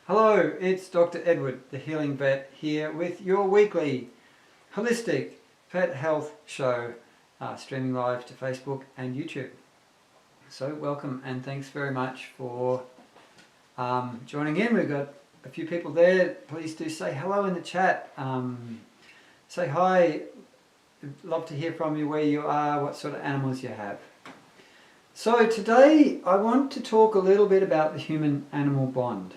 Hello, it's Dr. Edward, the Healing Vet, here with your weekly holistic pet health show, streaming live to Facebook and YouTube. So welcome and thanks very much for joining in. We've got a few people there. Please do say hello in the chat. Say hi. Love to hear from you, where you are, what sort of animals you have. So today I want to talk a little bit about the human-animal bond.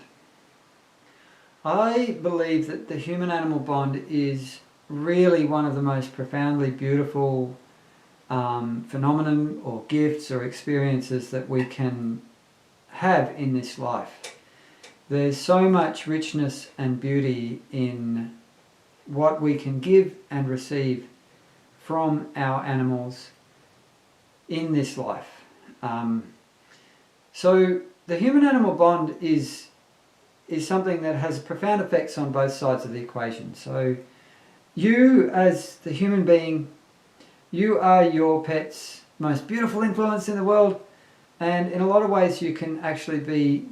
I believe that the human-animal bond is really one of the most profoundly beautiful phenomenon or gifts or experiences that we can have in this life. There's so much richness and beauty in what we can give and receive from our animals in this life. So the human-animal bond is something that has profound effects on both sides of the equation. So you, as the human being, you are your pet's most beautiful influence in the world, and in a lot of ways you can actually be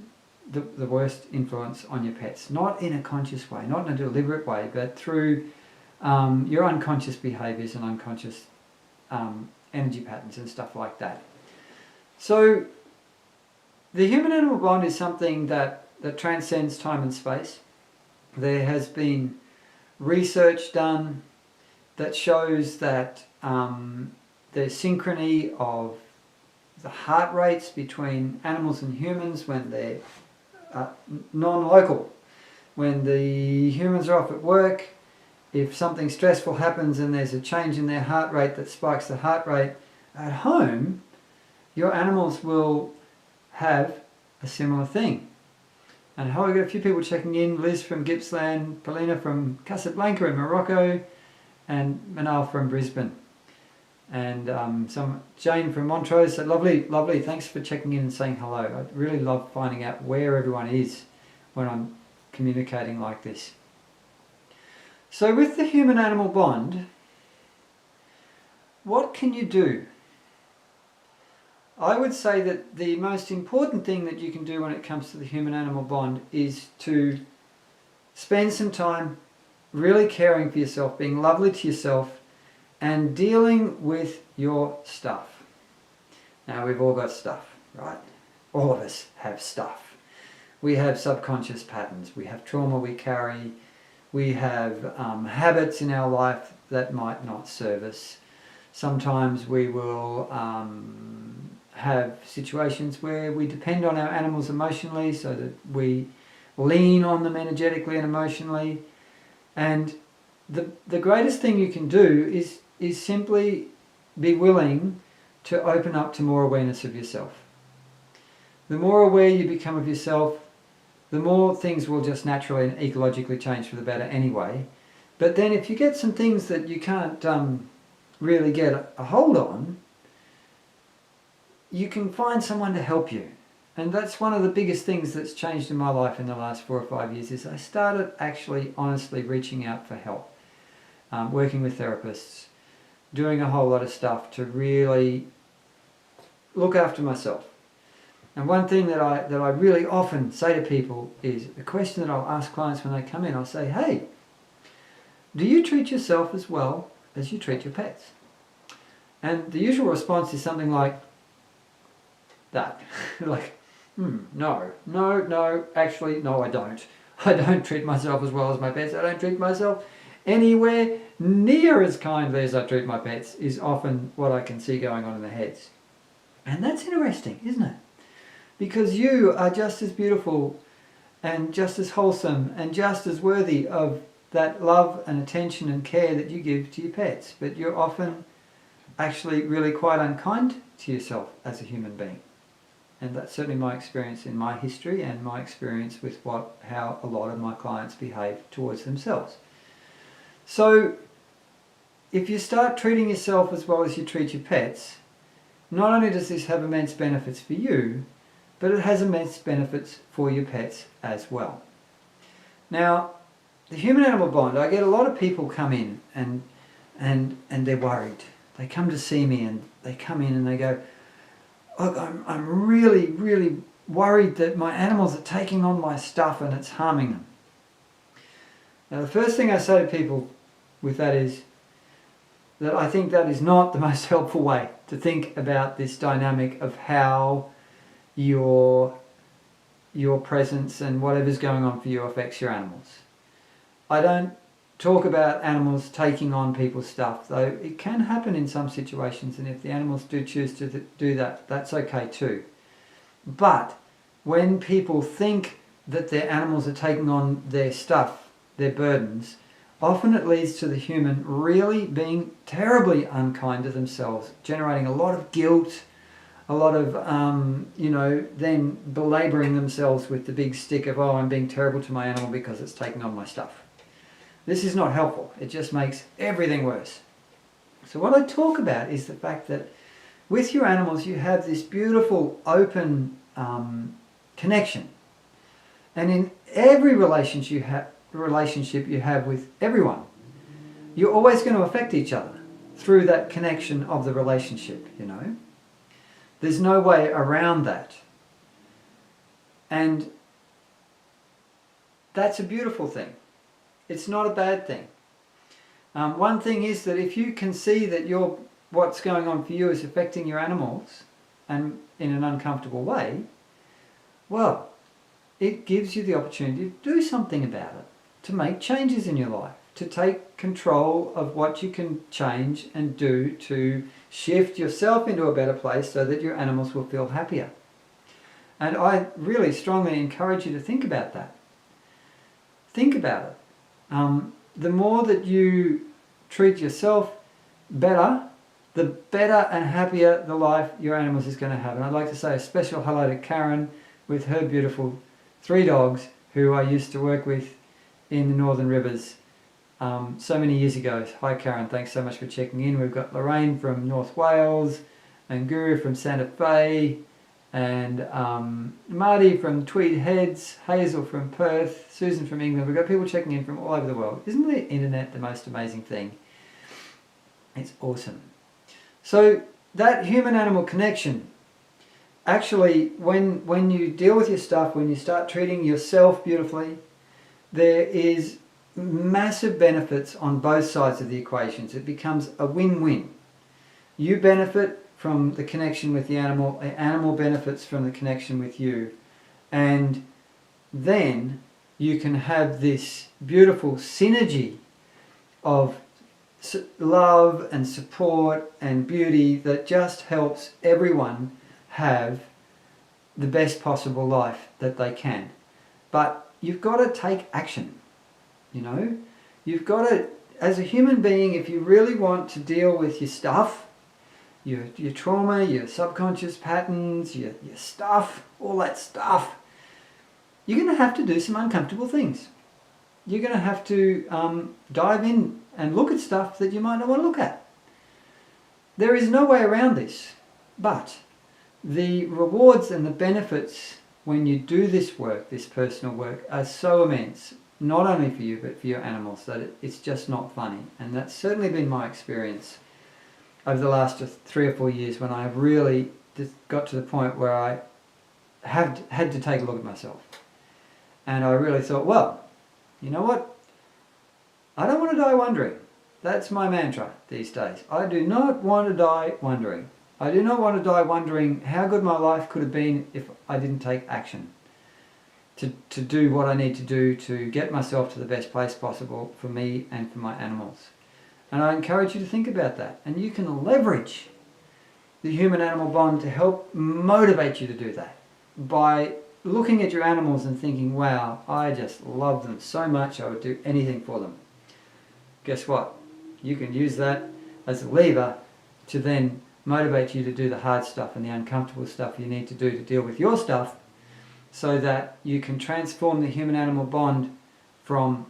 the worst influence on your pets. Not in a conscious way, not in a deliberate way, but through your unconscious behaviours and unconscious energy patterns and stuff like that. So the human-animal bond is something that transcends time and space. There has been research done that shows that there's synchrony of the heart rates between animals and humans when they're non-local. When the humans are off at work, if something stressful happens and there's a change in their heart rate that spikes the heart rate, at home your animals will have a similar thing. And I've got a few people checking in. Liz from Gippsland, Paulina from Casablanca in Morocco, and Manal from Brisbane. And Jane from Montrose. So lovely. Thanks for checking in and saying hello. I really love finding out where everyone is when I'm communicating like this. So with the human-animal bond, what can you do? I would say that the most important thing that you can do when it comes to the human-animal bond is to spend some time really caring for yourself, being lovely to yourself, and dealing with your stuff. Now, we've all got stuff, right? All of us have stuff. We have subconscious patterns. We have trauma we carry. We have habits in our life that might not serve us. Sometimes we will have situations where we depend on our animals emotionally, so that we lean on them energetically and emotionally. And the greatest thing you can do is simply be willing to open up to more awareness of yourself. The more aware you become of yourself, the more things will just naturally and ecologically change for the better anyway. But then if you get some things that you can't really get a hold on, you can find someone to help you. And that's one of the biggest things that's changed in my life in the last 4 or 5 years, is I started actually honestly reaching out for help, working with therapists, doing a whole lot of stuff to really look after myself. And one thing that I really often say to people is, a question that I'll ask clients when they come in, I'll say, hey, do you treat yourself as well as you treat your pets? And the usual response is something like that. Like, no, actually, no, I don't. I don't treat myself as well as my pets. I don't treat myself anywhere near as kindly as I treat my pets, is often what I can see going on in their heads. And that's interesting, isn't it? Because you are just as beautiful and just as wholesome and just as worthy of that love and attention and care that you give to your pets. But you're often actually really quite unkind to yourself as a human being. And that's certainly my experience in my history and my experience with how a lot of my clients behave towards themselves. So if you start treating yourself as well as you treat your pets, not only does this have immense benefits for you, but it has immense benefits for your pets as well. Now, the human-animal bond, I get a lot of people come in and they're worried. They come to see me and they come in and they go, look, I'm really worried that my animals are taking on my stuff and it's harming them. Now, the first thing I say to people with that is that I think that is not the most helpful way to think about this dynamic of how your presence and whatever's going on for you affects your animals. I don't talk about animals taking on people's stuff, though it can happen in some situations, and if the animals do choose to do that, that's okay too. But when people think that their animals are taking on their stuff, their burdens, often it leads to the human really being terribly unkind to themselves, generating a lot of guilt, a lot of, then belabouring themselves with the big stick of, oh, I'm being terrible to my animal because it's taking on my stuff. This is not helpful. It just makes everything worse. So what I talk about is the fact that with your animals you have this beautiful open connection. And in every relationship you have with everyone, you're always going to affect each other through that connection of the relationship, you know. There's no way around that. And that's a beautiful thing. It's not a bad thing. One thing is that if you can see that what's going on for you is affecting your animals and in an uncomfortable way, well, it gives you the opportunity to do something about it, to make changes in your life, to take control of what you can change and do to shift yourself into a better place so that your animals will feel happier. And I really strongly encourage you to think about that. Think about it. The more that you treat yourself better, the better and happier the life your animals is going to have. And I'd like to say a special hello to Karen with her beautiful 3 dogs who I used to work with in the Northern Rivers so many years ago. Hi Karen, thanks so much for checking in. We've got Lorraine from North Wales and Guru from Santa Fe and Marty from Tweed Heads, Hazel from Perth, Susan from England. We've got people checking in from all over the world. Isn't the internet the most amazing thing? It's awesome. So that human-animal connection, actually, when you deal with your stuff, when you start treating yourself beautifully, there is massive benefits on both sides of the equations. It becomes a win-win. You benefit from the connection with the animal benefits from the connection with you, and then you can have this beautiful synergy of love and support and beauty that just helps everyone have the best possible life that they can. But you've got to take action, you know. You've got to, as a human being, if you really want to deal with your stuff, your trauma, your subconscious patterns, your stuff, all that stuff, you're going to have to do some uncomfortable things. You're going to have to dive in and look at stuff that you might not want to look at. There is no way around this, but the rewards and the benefits when you do this work, this personal work, are so immense, not only for you but for your animals, that it's just not funny. And that's certainly been my experience over the last 3 or 4 years, when I have really just got to the point where I have had to take a look at myself. And I really thought, well, you know what? I don't want to die wondering. That's my mantra these days. I do not want to die wondering. I do not want to die wondering how good my life could have been if I didn't take action to do what I need to do to get myself to the best place possible for me and for my animals. And I encourage you to think about that. And you can leverage the human-animal bond to help motivate you to do that by looking at your animals and thinking, wow, I just love them so much, I would do anything for them. Guess what? You can use that as a lever to then motivate you to do the hard stuff and the uncomfortable stuff you need to do to deal with your stuff, so that you can transform the human-animal bond from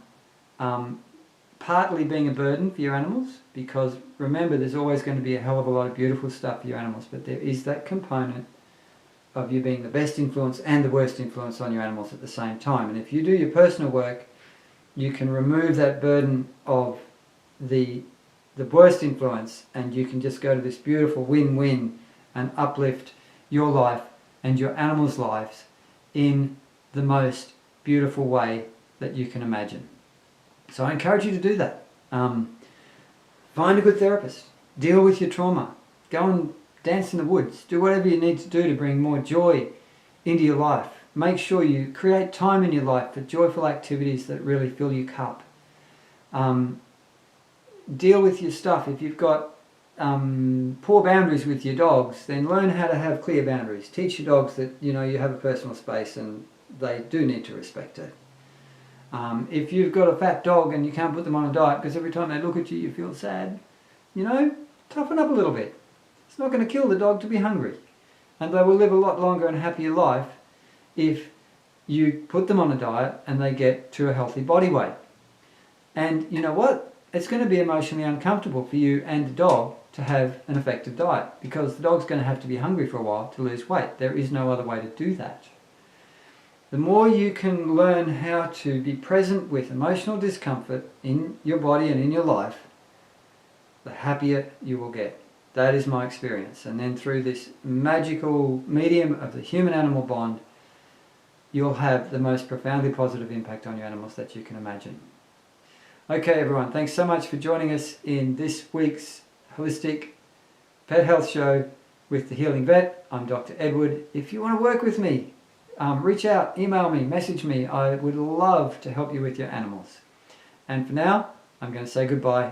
partly being a burden for your animals, because remember, there's always going to be a hell of a lot of beautiful stuff for your animals, but there is that component of you being the best influence and the worst influence on your animals at the same time. And if you do your personal work, you can remove that burden of the worst influence, and you can just go to this beautiful win-win and uplift your life and your animals' lives in the most beautiful way that you can imagine. So I encourage you to do that. Find a good therapist. Deal with your trauma. Go and dance in the woods. Do whatever you need to do to bring more joy into your life. Make sure you create time in your life for joyful activities that really fill your cup. Deal with your stuff. If you've got poor boundaries with your dogs, then learn how to have clear boundaries. Teach your dogs that you have a personal space and they do need to respect it. If you've got a fat dog and you can't put them on a diet because every time they look at you you feel sad, toughen up a little bit. It's not going to kill the dog to be hungry, and they will live a lot longer and happier life if you put them on a diet and they get to a healthy body weight. And you know what? It's going to be emotionally uncomfortable for you and the dog to have an effective diet, because the dog's going to have to be hungry for a while to lose weight. There is no other way to do that. The more you can learn how to be present with emotional discomfort in your body and in your life, the happier you will get. That is my experience. And then through this magical medium of the human-animal bond, you'll have the most profoundly positive impact on your animals that you can imagine. Okay everyone, thanks so much for joining us in this week's Holistic Pet Health Show with the Healing Vet. I'm Dr. Edward. If you want to work with me, reach out, email me, message me. I would love to help you with your animals. And for now, I'm going to say goodbye.